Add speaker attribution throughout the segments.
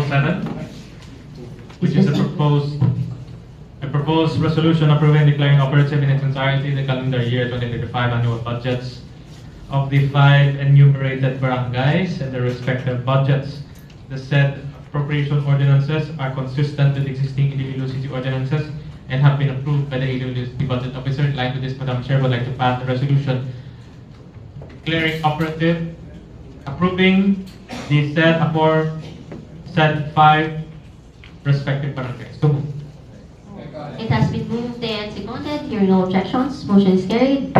Speaker 1: F07, which is a proposed resolution approving and declaring operative in its entirety the calendar year 2025 annual budgets of the 5 enumerated barangays and their respective budgets. The said appropriation ordinances are consistent with existing Iloilo City ordinances and have been approved by the Iloilo City Budget Officer. In line with this, Madam Chair, would like to pass the resolution declaring operative, approving the said 5 respective barangays. So moved.
Speaker 2: It has been moved and seconded. Hearing no objections, motion is carried.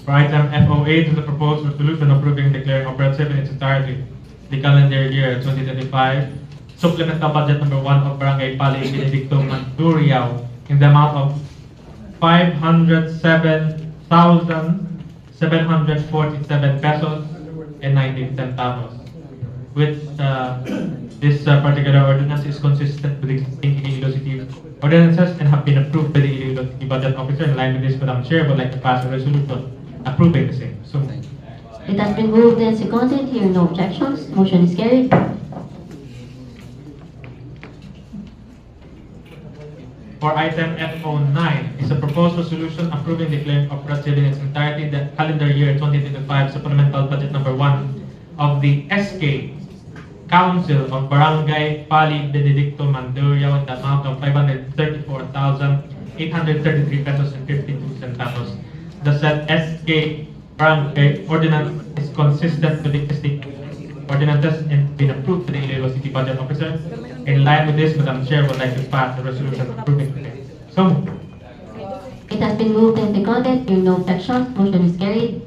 Speaker 1: For item F08 is the proposed resolution approving and declaring operative in its entirety the calendar year 2025 supplemental budget number 1 of Barangay Pali Benedicto Mandurriao in the amount of 507,747 pesos and 19 centavos. Which this particular ordinance is consistent with existing Iloilo City ordinances and have been approved by the Iloilo City Budget Officer. In line with this, Madam Chair, would like to pass a resolution approving the same. So,
Speaker 2: It has been moved and seconded. Hearing no objections, motion is carried.
Speaker 1: for item F09 is a proposed resolution approving declaring operative in its entirety the calendar year 2025 supplemental budget number 1 of the SK Council of Barangay Pali Benedicto Mandurriao in the amount of 534,833 pesos and 52 centavos. The said SK Barangay ordinance is consistent with the existing ordinances and been approved by the Iloilo City Budget Officer. In line with this, Madam Chair would like to pass the resolution approving the same. So moved.
Speaker 2: It has been moved and seconded. Hearing no objections, motion is carried.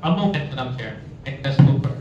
Speaker 1: A moment, Madam Chair. Let's move forward.